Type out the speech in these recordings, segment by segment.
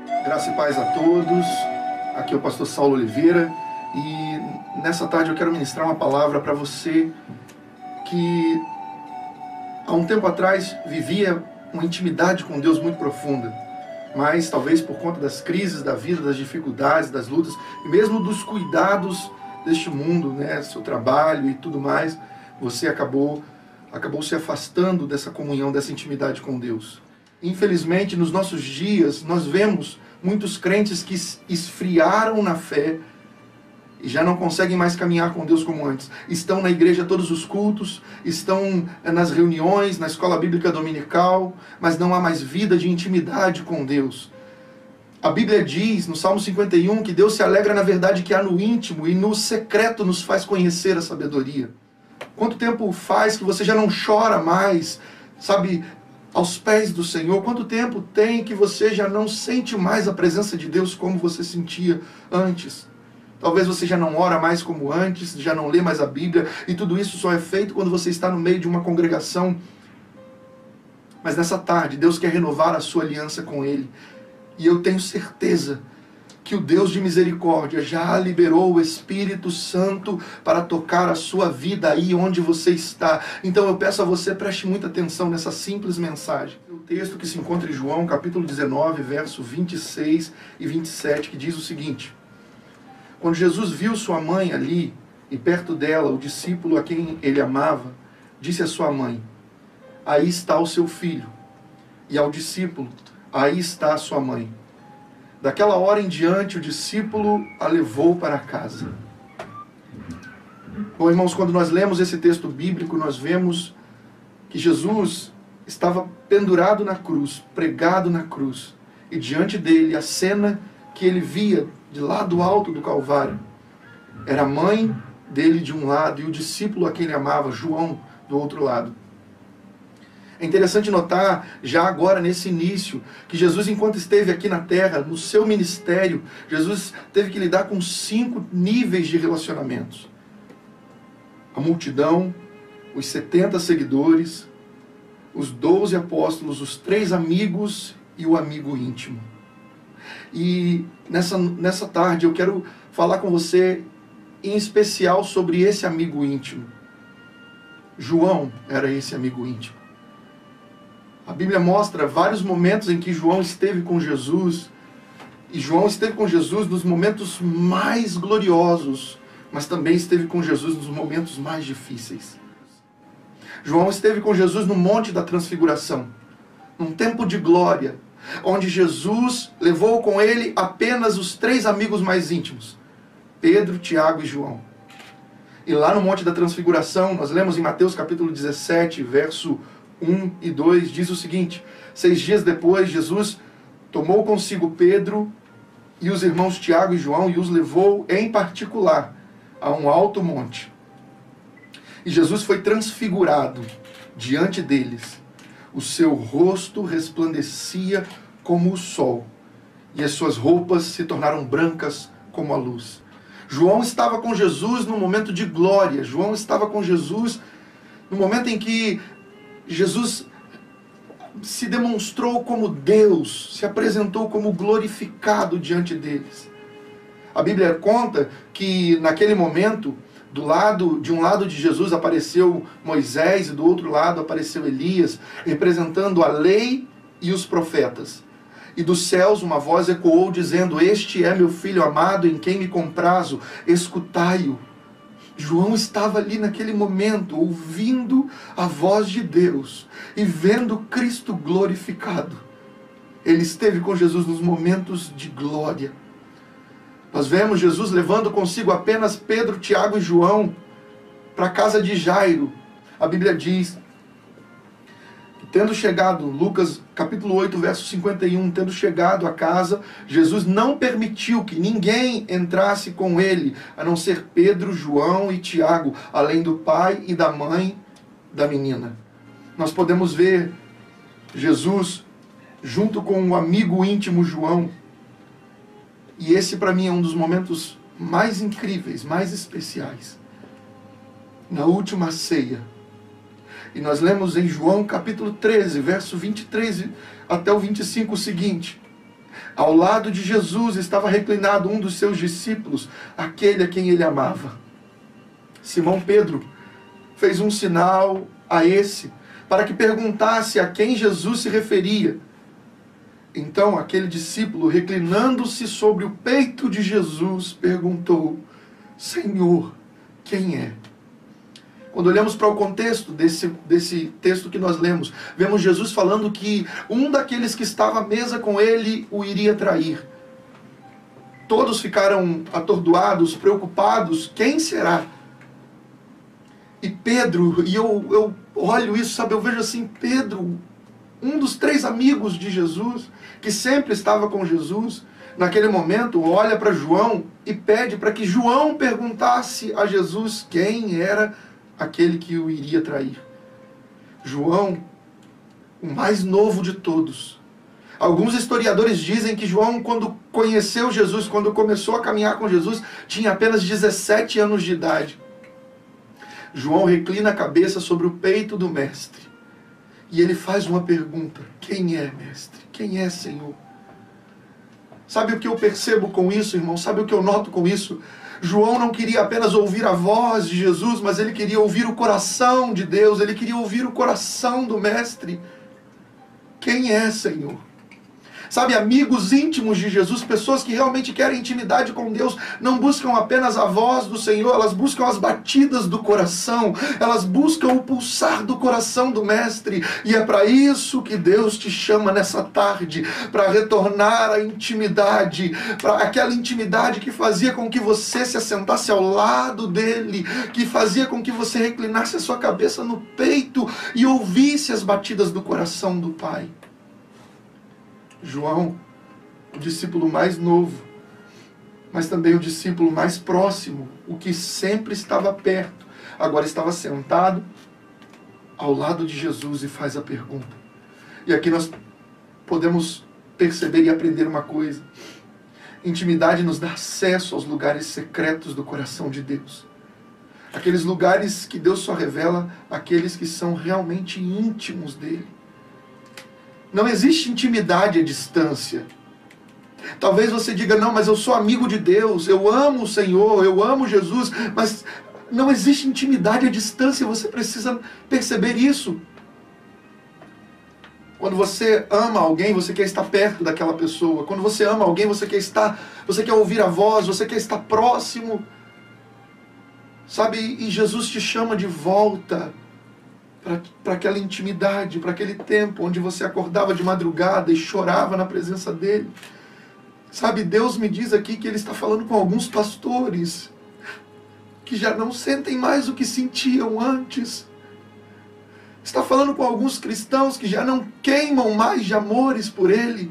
Graça e paz a todos. Aqui é o pastor Saulo Oliveira e nessa tarde eu quero ministrar uma palavra para você que há um tempo atrás vivia uma intimidade com Deus muito profunda, mas talvez por conta das crises da vida, das dificuldades, das lutas e mesmo dos cuidados deste mundo, né, seu trabalho e tudo mais, você acabou se afastando dessa comunhão, dessa intimidade com Deus. Infelizmente, nos nossos dias, nós vemos muitos crentes que esfriaram na fé e já não conseguem mais caminhar com Deus como antes. Estão na igreja todos os cultos, estão nas reuniões, na escola bíblica dominical, mas não há mais vida de intimidade com Deus. A Bíblia diz, no Salmo 51, que Deus se alegra na verdade que há no íntimo e no secreto nos faz conhecer a sabedoria. Quanto tempo faz que você já não chora mais, sabe, aos pés do Senhor? Quanto tempo tem que você já não sente mais a presença de Deus como você sentia antes? Talvez você já não ora mais como antes, já não lê mais a Bíblia, e tudo isso só é feito quando você está no meio de uma congregação. Mas nessa tarde, Deus quer renovar a sua aliança com Ele. E eu tenho certeza que o Deus de misericórdia já liberou o Espírito Santo para tocar a sua vida aí onde você está. Então eu peço a você, preste muita atenção nessa simples mensagem. O texto que se encontra em João, capítulo 19, verso 26 e 27, que diz o seguinte: quando Jesus viu sua mãe ali, e perto dela o discípulo a quem ele amava, disse à sua mãe: aí está o seu filho. E ao discípulo: aí está a sua mãe. Daquela hora em diante, o discípulo a levou para casa. Bom, irmãos, quando nós lemos esse texto bíblico, nós vemos que Jesus estava pendurado na cruz, pregado na cruz, e diante dele, a cena que ele via de lá do alto do Calvário era a mãe dele de um lado e o discípulo a quem ele amava, João, do outro lado. É interessante notar, já agora nesse início, que Jesus, enquanto esteve aqui na terra, no seu ministério, Jesus teve que lidar com 5 níveis de relacionamentos. A multidão, os 70 seguidores, os 12 apóstolos, os 3 amigos e o amigo íntimo. E nessa tarde eu quero falar com você em especial sobre esse amigo íntimo. João era esse amigo íntimo. A Bíblia mostra vários momentos em que João esteve com Jesus. E João esteve com Jesus nos momentos mais gloriosos, mas também esteve com Jesus nos momentos mais difíceis. João esteve com Jesus no Monte da Transfiguração, num tempo de glória, onde Jesus levou com ele apenas os 3 amigos mais íntimos, Pedro, Tiago e João. E lá no Monte da Transfiguração, nós lemos em Mateus capítulo 17, verso 1 e 2, diz o seguinte: 6 dias depois, Jesus tomou consigo Pedro e os irmãos Tiago e João e os levou em particular a um alto monte. E Jesus foi transfigurado diante deles. O seu rosto resplandecia como o sol, e as suas roupas se tornaram brancas como a luz. João estava com Jesus no momento de glória. João estava com Jesus no momento em que Jesus se demonstrou como Deus, se apresentou como glorificado diante deles. A Bíblia conta que naquele momento, de um lado de Jesus apareceu Moisés e do outro lado apareceu Elias, representando a lei e os profetas. E dos céus uma voz ecoou dizendo: este é meu filho amado em quem me comprazo, escutai-o. João estava ali naquele momento, ouvindo a voz de Deus e vendo Cristo glorificado. Ele esteve com Jesus nos momentos de glória. Nós vemos Jesus levando consigo apenas Pedro, Tiago e João para a casa de Jairo. A Bíblia diz que, tendo chegado, Lucas capítulo 8, verso 51, tendo chegado à casa, Jesus não permitiu que ninguém entrasse com ele, a não ser Pedro, João e Tiago, além do pai e da mãe da menina. Nós podemos ver Jesus junto com o amigo íntimo João. E esse para mim é um dos momentos mais incríveis, mais especiais. Na última ceia. E nós lemos em João capítulo 13, verso 23 até o 25 o seguinte: Ao lado de Jesus estava reclinado um dos seus discípulos, aquele a quem ele amava. Simão Pedro fez um sinal a esse, para que perguntasse a quem Jesus se referia. Então aquele discípulo, reclinando-se sobre o peito de Jesus, perguntou: Senhor, quem é? Quando olhamos para o contexto desse texto que nós lemos, vemos Jesus falando que um daqueles que estava à mesa com ele o iria trair. Todos ficaram atordoados, preocupados. Quem será? E Pedro, e eu olho isso, sabe, eu vejo assim, Pedro, um dos 3 amigos de Jesus, que sempre estava com Jesus, naquele momento olha para João e pede para que João perguntasse a Jesus quem era aquele que o iria trair. João, o mais novo de todos. Alguns historiadores dizem que João, quando conheceu Jesus, quando começou a caminhar com Jesus, tinha apenas 17 anos de idade. João reclina a cabeça sobre o peito do mestre. E ele faz uma pergunta: quem é, mestre? Quem é, Senhor? Sabe o que eu percebo com isso, irmão? Sabe o que eu noto com isso? João não queria apenas ouvir a voz de Jesus, mas ele queria ouvir o coração de Deus, ele queria ouvir o coração do mestre. Quem é, Senhor? Sabe, amigos íntimos de Jesus, pessoas que realmente querem intimidade com Deus, não buscam apenas a voz do Senhor, elas buscam as batidas do coração, elas buscam o pulsar do coração do Mestre, e é para isso que Deus te chama nessa tarde, para retornar à intimidade, para aquela intimidade que fazia com que você se assentasse ao lado dele, que fazia com que você reclinasse a sua cabeça no peito e ouvisse as batidas do coração do Pai. João, o discípulo mais novo, mas também o discípulo mais próximo, o que sempre estava perto, agora estava sentado ao lado de Jesus e faz a pergunta. E aqui nós podemos perceber e aprender uma coisa: intimidade nos dá acesso aos lugares secretos do coração de Deus. Aqueles lugares que Deus só revela àqueles que são realmente íntimos dele. Não existe intimidade à distância. Talvez você diga: não, mas eu sou amigo de Deus, eu amo o Senhor, eu amo Jesus, mas não existe intimidade à distância, você precisa perceber isso. Quando você ama alguém, você quer estar perto daquela pessoa. Quando você ama alguém, você quer ouvir a voz, você quer estar próximo. Sabe, e Jesus te chama de volta para aquela intimidade, para aquele tempo onde você acordava de madrugada e chorava na presença dele. Sabe, Deus me diz aqui que ele está falando com alguns pastores que já não sentem mais o que sentiam antes. Está falando com alguns cristãos que já não queimam mais de amores por ele.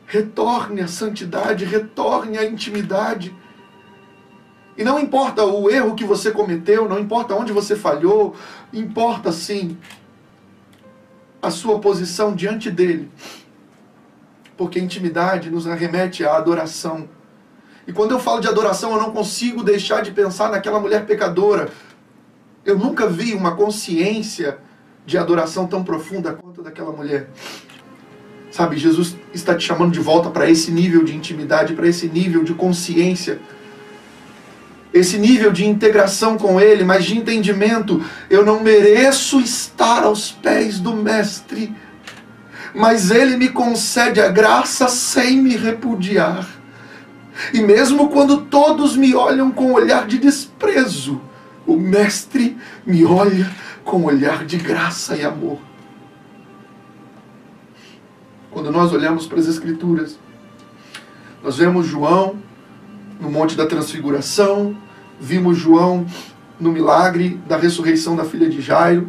Retorne à santidade, retorne à intimidade. E não importa o erro que você cometeu, não importa onde você falhou, importa sim a sua posição diante dele. Porque a intimidade nos remete à adoração. E quando eu falo de adoração, eu não consigo deixar de pensar naquela mulher pecadora. Eu nunca vi uma consciência de adoração tão profunda quanto daquela mulher. Sabe, Jesus está te chamando de volta para esse nível de intimidade, para esse nível de consciência, esse nível de integração com ele, mas de entendimento. Eu não mereço estar aos pés do Mestre, mas ele me concede a graça sem me repudiar. E mesmo quando todos me olham com olhar de desprezo, o Mestre me olha com olhar de graça e amor. Quando nós olhamos para as Escrituras, nós vemos João no Monte da Transfiguração, vimos João no milagre da ressurreição da filha de Jairo,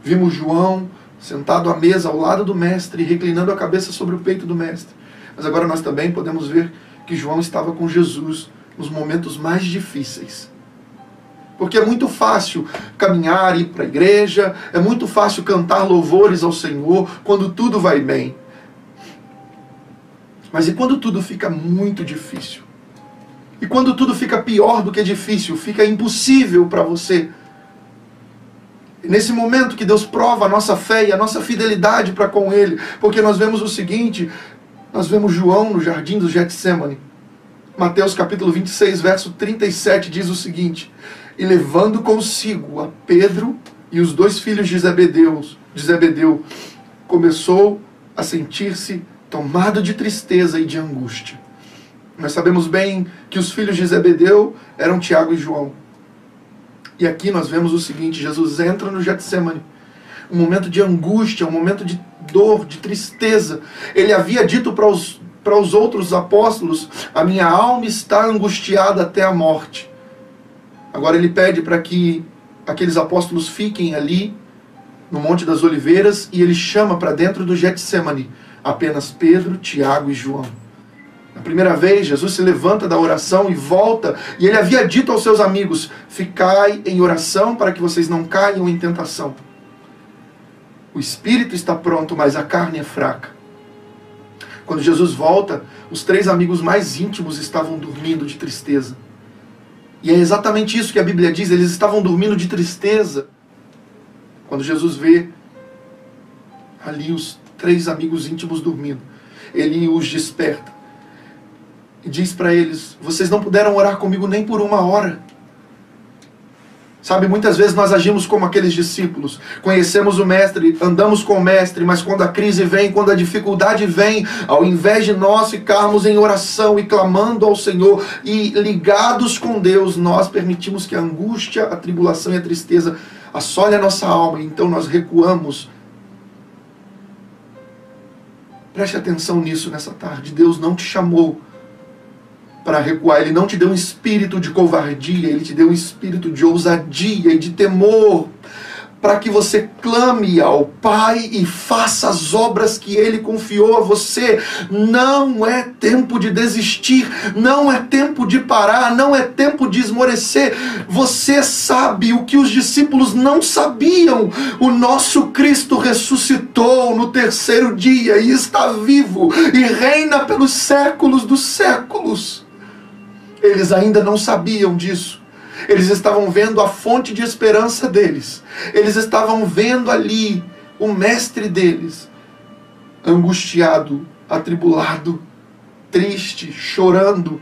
vimos João sentado à mesa ao lado do Mestre, reclinando a cabeça sobre o peito do Mestre. Mas agora nós também podemos ver que João estava com Jesus nos momentos mais difíceis. Porque é muito fácil caminhar e ir para a igreja, é muito fácil cantar louvores ao Senhor quando tudo vai bem. Mas e quando tudo fica muito difícil? E quando tudo fica pior do que difícil, fica impossível para você? E nesse momento que Deus prova a nossa fé e a nossa fidelidade para com Ele, porque nós vemos o seguinte: nós vemos João no jardim do Getsemane. Mateus capítulo 26, verso 37 diz o seguinte: e levando consigo a Pedro e os 2 filhos de Zebedeu, começou a sentir-se tomado de tristeza e de angústia. Nós sabemos bem que os filhos de Zebedeu eram Tiago e João. E aqui nós vemos o seguinte: Jesus entra no Getsemane, um momento de angústia, um momento de dor, de tristeza. Ele havia dito para os outros apóstolos: a minha alma está angustiada até a morte. Agora ele pede para que aqueles apóstolos fiquem ali no Monte das Oliveiras, e ele chama para dentro do Getsemane apenas Pedro, Tiago e João. Na primeira vez, Jesus se levanta da oração e volta, e ele havia dito aos seus amigos: ficai em oração para que vocês não caiam em tentação. O espírito está pronto, mas a carne é fraca. Quando Jesus volta, os 3 amigos mais íntimos estavam dormindo de tristeza. E é exatamente isso que a Bíblia diz: eles estavam dormindo de tristeza. Quando Jesus vê ali os 3 amigos íntimos dormindo, ele os desperta e diz para eles: vocês não puderam orar comigo nem por 1 hora. Sabe, muitas vezes nós agimos como aqueles discípulos. Conhecemos o Mestre, andamos com o Mestre, mas quando a crise vem, quando a dificuldade vem, ao invés de nós ficarmos em oração e clamando ao Senhor e ligados com Deus, nós permitimos que a angústia, a tribulação e a tristeza assole a nossa alma, e então nós recuamos. Preste atenção nisso nessa tarde. Deus não te chamou para recuar. Ele não te deu um espírito de covardia, Ele te deu um espírito de ousadia e de temor, para que você clame ao Pai e faça as obras que Ele confiou a você. Não é tempo de desistir, não é tempo de parar, não é tempo de esmorecer. Você sabe o que os discípulos não sabiam: o nosso Cristo ressuscitou no 3º dia e está vivo e reina pelos séculos dos séculos. Eles ainda não sabiam disso. Eles estavam vendo a fonte de esperança deles. Eles estavam vendo ali o Mestre deles, angustiado, atribulado, triste, chorando.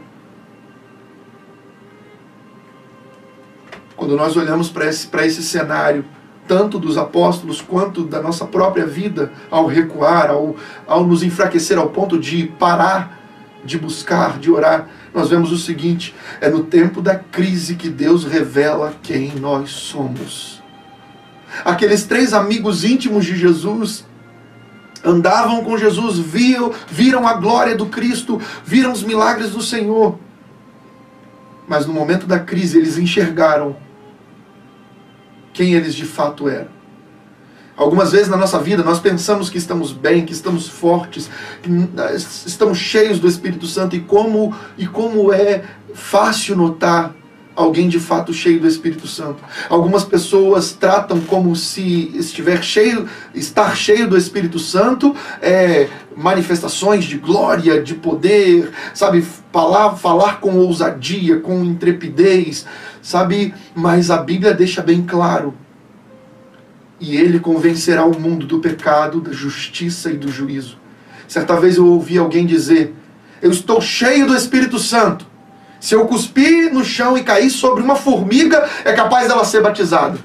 Quando nós olhamos para esse cenário, tanto dos apóstolos quanto da nossa própria vida, ao recuar, ao nos enfraquecer ao ponto de parar de buscar, de orar, nós vemos o seguinte: é no tempo da crise que Deus revela quem nós somos. Aqueles 3 amigos íntimos de Jesus andavam com Jesus, viram a glória do Cristo, viram os milagres do Senhor. Mas no momento da crise eles enxergaram quem eles de fato eram. Algumas vezes na nossa vida nós pensamos que estamos bem, que estamos fortes, que estamos cheios do Espírito Santo, e como é fácil notar alguém de fato cheio do Espírito Santo. Algumas pessoas tratam como se estar cheio do Espírito Santo manifestações de glória, de poder, sabe, falar com ousadia, com intrepidez, sabe, mas a Bíblia deixa bem claro: e Ele convencerá o mundo do pecado, da justiça e do juízo. Certa vez eu ouvi alguém dizer: eu estou cheio do Espírito Santo. Se eu cuspir no chão e cair sobre uma formiga, é capaz dela ser batizada.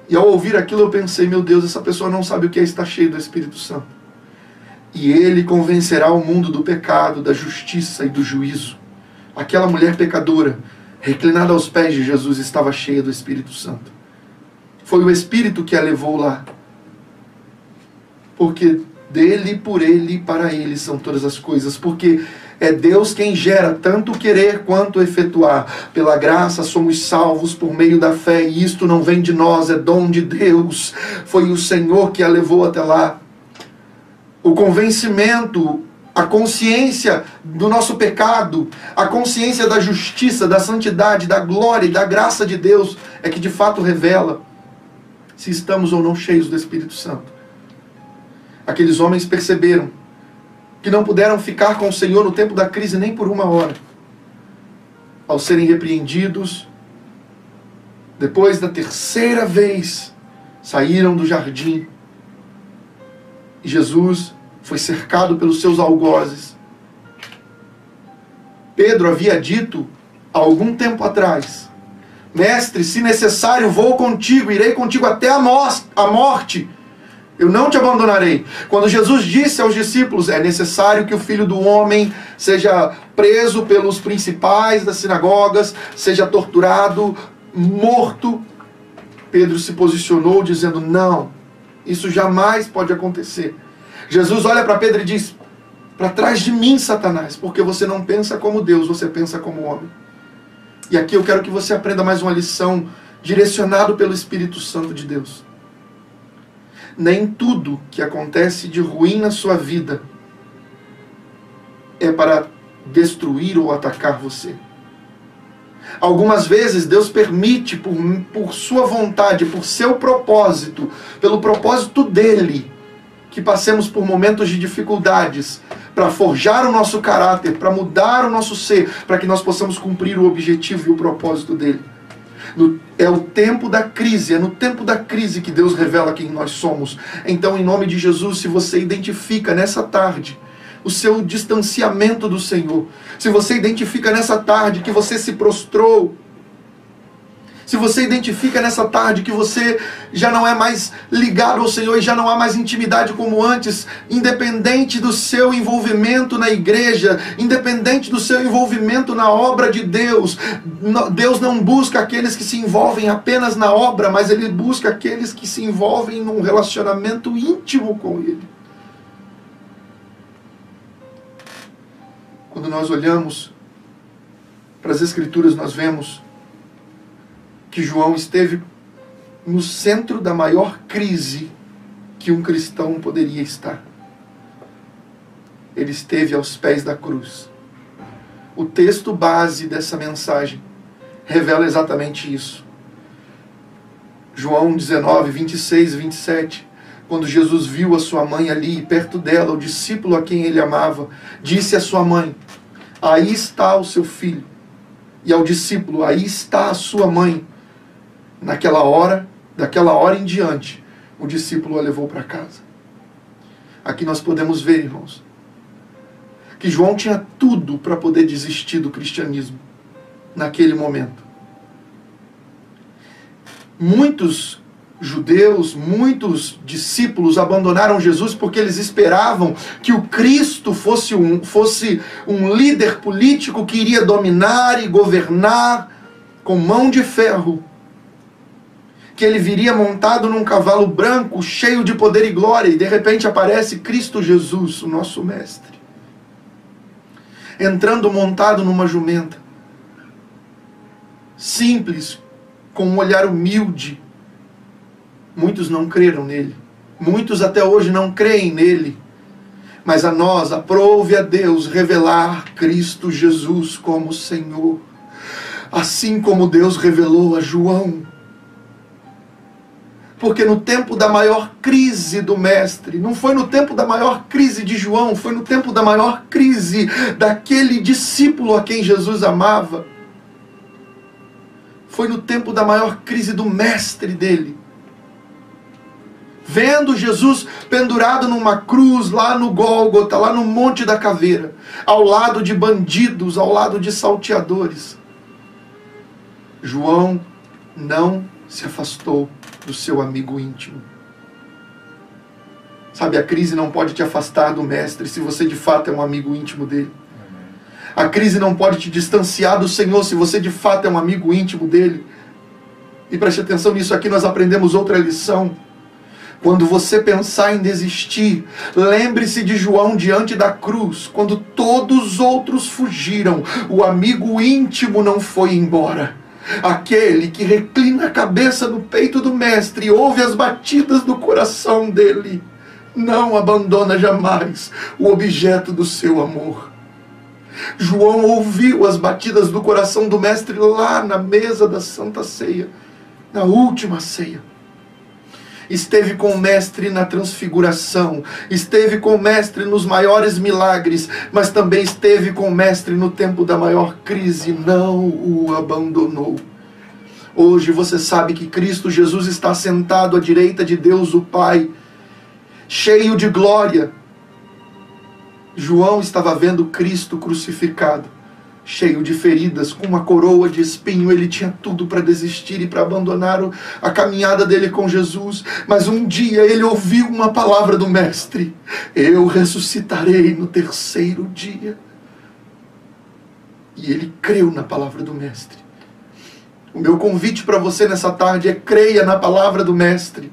E ao ouvir aquilo eu pensei: meu Deus, essa pessoa não sabe o que é estar cheio do Espírito Santo. E Ele convencerá o mundo do pecado, da justiça e do juízo. Aquela mulher pecadora, reclinada aos pés de Jesus, estava cheia do Espírito Santo. Foi o Espírito que a levou lá. Porque dele, por ele e para ele são todas as coisas. Porque é Deus quem gera tanto o querer quanto o efetuar. Pela graça somos salvos por meio da fé, e isto não vem de nós, é dom de Deus. Foi o Senhor que a levou até lá. O convencimento, a consciência do nosso pecado, a consciência da justiça, da santidade, da glória e da graça de Deus é que de fato revela se estamos ou não cheios do Espírito Santo. Aqueles homens perceberam que não puderam ficar com o Senhor no tempo da crise nem por 1 hora. Ao serem repreendidos, depois da 3ª vez, saíram do jardim. E Jesus foi cercado pelos seus algozes. Pedro havia dito há algum tempo atrás: Mestre, se necessário, vou contigo, irei contigo até a morte. Eu não te abandonarei. Quando Jesus disse aos discípulos: é necessário que o Filho do Homem seja preso pelos principais das sinagogas, seja torturado, morto, Pedro se posicionou dizendo: não, isso jamais pode acontecer. Jesus olha para Pedro e diz: para trás de mim, Satanás, porque você não pensa como Deus, você pensa como homem. E aqui eu quero que você aprenda mais uma lição direcionado pelo Espírito Santo de Deus. Nem tudo que acontece de ruim na sua vida é para destruir ou atacar você. Algumas vezes Deus permite, por sua vontade, por seu propósito, pelo propósito dele, que passemos por momentos de dificuldades, para forjar o nosso caráter, para mudar o nosso ser, para que nós possamos cumprir o objetivo e o propósito dele. É o tempo da crise, é no tempo da crise que Deus revela quem nós somos. Então, em nome de Jesus, se você identifica nessa tarde o seu distanciamento do Senhor, se você identifica nessa tarde que você se prostrou, se você identifica nessa tarde que você já não é mais ligado ao Senhor e já não há mais intimidade como antes, independente do seu envolvimento na igreja, independente do seu envolvimento na obra de Deus, Deus não busca aqueles que se envolvem apenas na obra, mas Ele busca aqueles que se envolvem num relacionamento íntimo com Ele. Quando nós olhamos para as Escrituras, nós vemos que João esteve no centro da maior crise que um cristão poderia estar. Ele esteve aos pés da cruz. O texto base dessa mensagem revela exatamente isso. João 19, 26 e 27. Quando Jesus viu a sua mãe ali, perto dela, o discípulo a quem ele amava, disse à sua mãe: aí está o seu filho. E ao discípulo: aí está a sua mãe. Daquela hora em diante, o discípulo a levou para casa. Aqui nós podemos ver, irmãos, que João tinha tudo para poder desistir do cristianismo naquele momento. Muitos judeus, muitos discípulos abandonaram Jesus porque eles esperavam que o Cristo fosse um líder político que iria dominar e governar com mão de ferro, que ele viria montado num cavalo branco, cheio de poder e glória, e de repente aparece Cristo Jesus, o nosso mestre, entrando montado numa jumenta, simples, com um olhar humilde. Muitos não creram nele, muitos até hoje não creem nele, mas a nós aprove a Deus revelar Cristo Jesus como Senhor, assim como Deus revelou a João. Porque no tempo da maior crise do mestre, não foi no tempo da maior crise de João, foi no tempo da maior crise daquele discípulo a quem Jesus amava. Foi no tempo da maior crise do mestre dele. Vendo Jesus pendurado numa cruz lá no Gólgota, lá no Monte da Caveira, ao lado de bandidos, ao lado de salteadores, João não se afastou do seu amigo íntimo. Sabe, a crise não pode te afastar do mestre se você de fato é um amigo íntimo dele. A crise não pode te distanciar do Senhor se você de fato é um amigo íntimo dele. E preste atenção nisso, aqui nós aprendemos outra lição. Quando você pensar em desistir, lembre-se de João diante da cruz. Quando todos os outros fugiram, o amigo íntimo não foi embora. Aquele que reclina a cabeça no peito do mestre e ouve as batidas do coração dele, não abandona jamais o objeto do seu amor. João ouviu as batidas do coração do mestre lá na mesa da Santa Ceia, na última ceia. Esteve com o mestre na transfiguração, esteve com o mestre nos maiores milagres, mas também esteve com o mestre no tempo da maior crise, não o abandonou. Hoje você sabe que Cristo Jesus está sentado à direita de Deus o Pai, cheio de glória, João estava vendo Cristo crucificado, cheio de feridas, com uma coroa de espinho. Ele tinha tudo para desistir e para abandonar a caminhada dele com Jesus. Mas um dia ele ouviu uma palavra do Mestre: eu ressuscitarei no terceiro dia. E ele creu na palavra do Mestre. O meu convite para você nessa tarde é: creia na palavra do Mestre,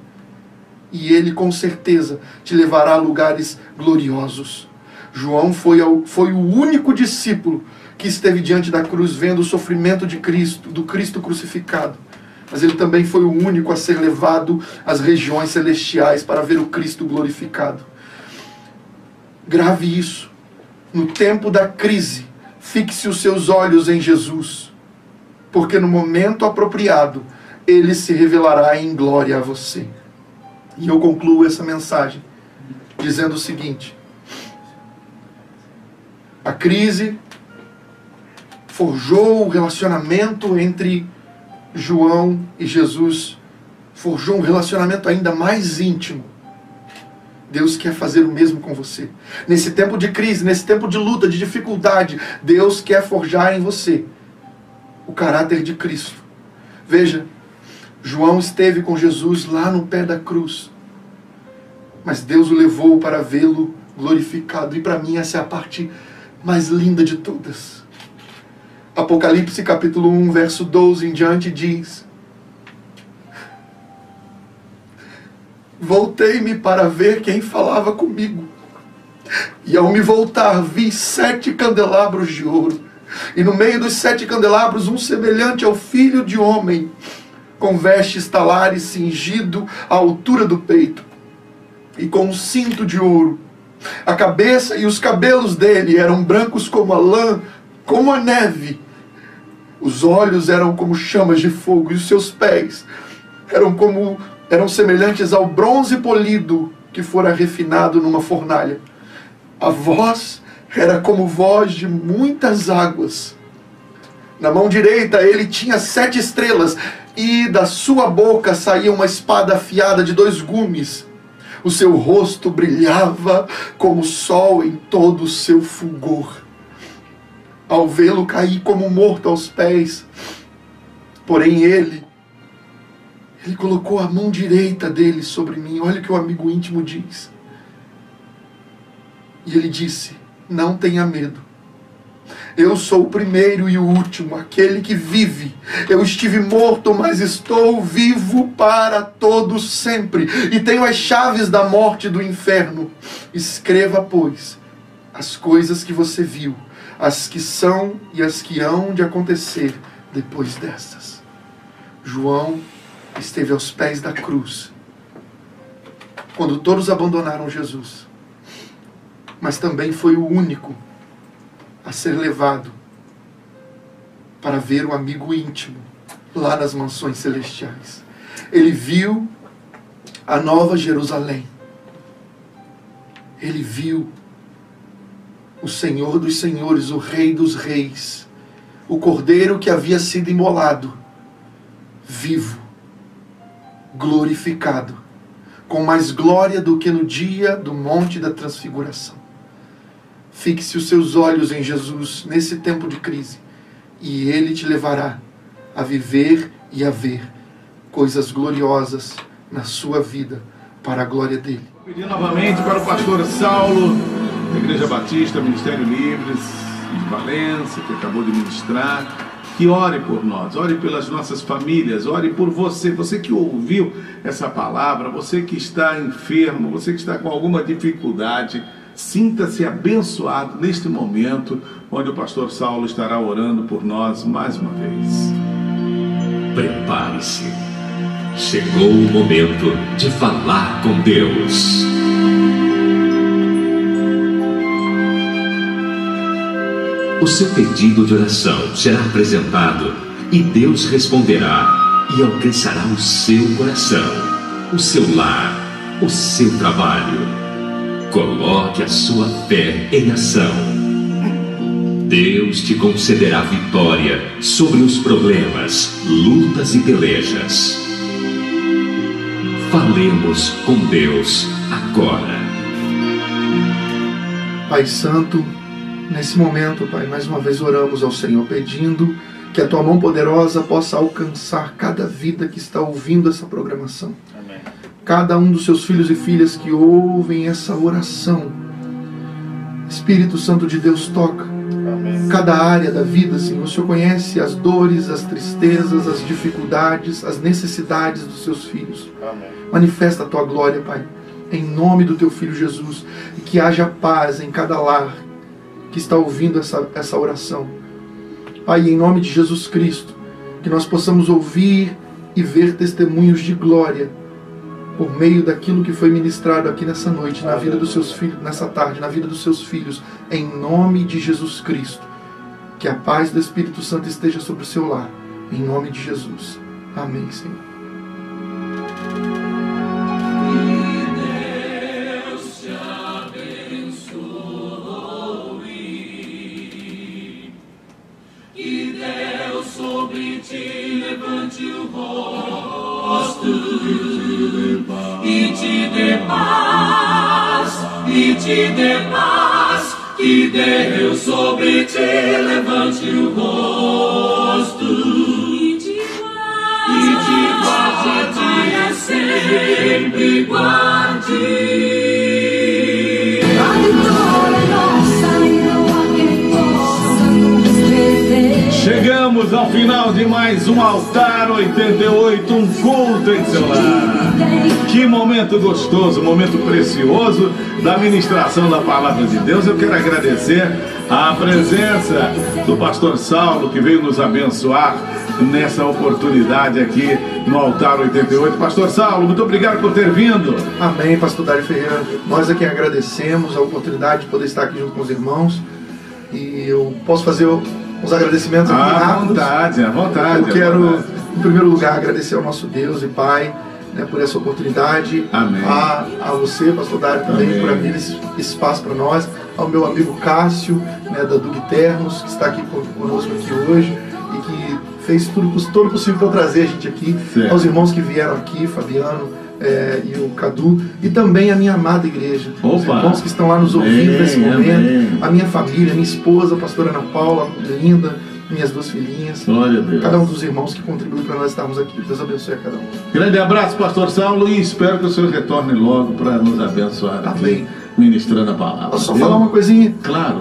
e ele com certeza te levará a lugares gloriosos. João foi o único discípulo que esteve diante da cruz vendo o sofrimento de Cristo, do Cristo crucificado. Mas ele também foi o único a ser levado às regiões celestiais para ver o Cristo glorificado. Grave isso. No tempo da crise, fixe os seus olhos em Jesus, porque no momento apropriado, ele se revelará em glória a você. E eu concluo essa mensagem dizendo o seguinte: a crise forjou o relacionamento entre João e Jesus, forjou um relacionamento ainda mais íntimo. Deus quer fazer o mesmo com você. Nesse tempo de crise, nesse tempo de luta, de dificuldade, Deus quer forjar em você o caráter de Cristo. Veja, João esteve com Jesus lá no pé da cruz, mas Deus o levou para vê-lo glorificado. E para mim essa é a parte mais linda de todas. Apocalipse capítulo 1, verso 12 em diante diz: voltei-me para ver quem falava comigo, e ao me voltar vi 7 candelabros de ouro, e no meio dos 7 candelabros um semelhante ao Filho de Homem, com vestes talares, cingido à altura do peito, e com um cinto de ouro. A cabeça e os cabelos dele eram brancos como a lã, como a neve. Os olhos eram como chamas de fogo, e os seus pés eram semelhantes ao bronze polido que fora refinado numa fornalha. A voz era como voz de muitas águas. Na mão direita ele tinha 7 estrelas, e da sua boca saía uma espada afiada de 2 gumes. O seu rosto brilhava como o sol em todo o seu fulgor. Ao vê-lo, caí como morto aos pés. Porém ele colocou a mão direita dele sobre mim. Olha o que o amigo íntimo diz. E ele disse: não tenha medo. Eu sou o primeiro e o último, aquele que vive. Eu estive morto, mas estou vivo para todo sempre, e tenho as chaves da morte e do inferno. Escreva, pois, as coisas que você viu, as que são e as que hão de acontecer depois destas. João esteve aos pés da cruz quando todos abandonaram Jesus, mas também foi o único a ser levado para ver o amigo íntimo lá nas mansões celestiais. Ele viu a nova Jerusalém. Ele viu o Senhor dos Senhores, o Rei dos Reis, o Cordeiro que havia sido imolado, vivo, glorificado, com mais glória do que no dia do Monte da Transfiguração. Fixe os seus olhos em Jesus nesse tempo de crise, e Ele te levará a viver e a ver coisas gloriosas na sua vida, para a glória dEle. Vou pedir novamente para o pastor Saulo, da Igreja Batista, Ministério Livres de Valença, que acabou de ministrar, que ore por nós, ore pelas nossas famílias, ore por você, você que ouviu essa palavra, você que está enfermo, você que está com alguma dificuldade. Sinta-se abençoado neste momento, onde o pastor Saulo estará orando por nós mais uma vez. Prepare-se. Chegou o momento de falar com Deus. O seu pedido de oração será apresentado e Deus responderá e alcançará o seu coração, o seu lar, o seu trabalho. Coloque a sua fé em ação. Deus te concederá vitória sobre os problemas, lutas e pelejas. Falemos com Deus agora. Pai Santo, nesse momento, Pai, mais uma vez oramos ao Senhor pedindo que a Tua mão poderosa possa alcançar cada vida que está ouvindo essa programação. Amém. Cada um dos Seus filhos e filhas que ouvem essa oração. Espírito Santo de Deus, toca. Amém. Cada área da vida, Senhor. O Senhor conhece as dores, as tristezas, as dificuldades, as necessidades dos Seus filhos. Amém. Manifesta a Tua glória, Pai, em nome do Teu Filho Jesus, e que haja paz em cada lar que está ouvindo essa oração. Pai, em nome de Jesus Cristo, que nós possamos ouvir e ver testemunhos de glória por meio daquilo que foi ministrado aqui nessa noite, na vida dos Seus filhos, nessa tarde, na vida dos Seus filhos, em nome de Jesus Cristo. Que a paz do Espírito Santo esteja sobre o seu lar, em nome de Jesus. Amém, Senhor. Sobre ti levante o rosto e te dê paz, e te dê paz, que Deus sobre ti levante o rosto e te guarde, sempre guarde. Chegamos ao final de mais um Altar 88, um culto em seu lar. Que momento gostoso, momento precioso da ministração da Palavra de Deus. Eu quero agradecer a presença do pastor Saulo, que veio nos abençoar nessa oportunidade aqui no Altar 88. Pastor Saulo, muito obrigado por ter vindo. Amém, pastor Dário Ferreira. Nós é quem agradecemos a oportunidade de poder estar aqui junto com os irmãos. E eu posso fazer uns agradecimentos aqui rápidos. À vontade. Eu quero, em primeiro lugar, agradecer ao nosso Deus e Pai, né, por essa oportunidade. Amém. A você, pastor Dário, também, Amém, por abrir esse espaço para nós. Ao meu amigo Cássio, né, da Dug Termos, que está aqui conosco aqui hoje e que fez todo possível para trazer a gente aqui. Certo. Aos irmãos que vieram aqui, Fabiano e o Cadu, e também a minha amada igreja. Opa. Os irmãos que estão lá nos ouvindo Amém, nesse momento. amém. A minha família, minha esposa, a pastora Ana Paula, linda, minhas duas filhinhas. Glória a Deus. Cada um dos irmãos que contribuiu para nós estarmos aqui. Deus abençoe a cada um. Grande abraço, pastor Saulo, e espero que o senhor retorne logo para nos abençoar aqui, Amém. ministrando a palavra. Posso só falar uma coisinha? Claro.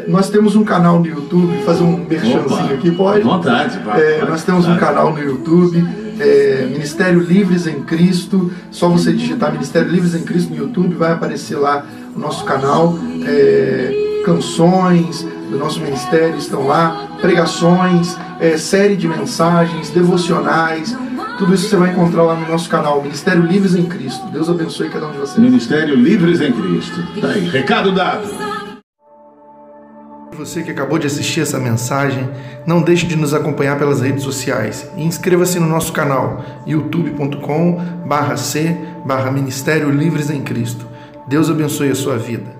Nós temos um canal no YouTube, fazer um merchanzinho aqui, pode? À vontade. Vai. Nós temos um canal no YouTube, Ministério Livres em Cristo. Só você digitar Ministério Livres em Cristo no YouTube, vai aparecer lá o nosso canal. Canções do nosso ministério estão lá, pregações, série de mensagens, devocionais. Tudo isso você vai encontrar lá no nosso canal, Ministério Livres em Cristo. Deus abençoe cada um de vocês. Ministério Livres em Cristo. Tá aí, recado dado. Você que acabou de assistir essa mensagem, não deixe de nos acompanhar pelas redes sociais e inscreva-se no nosso canal youtube.com/c/Ministério Livres em Cristo. Deus abençoe a sua vida.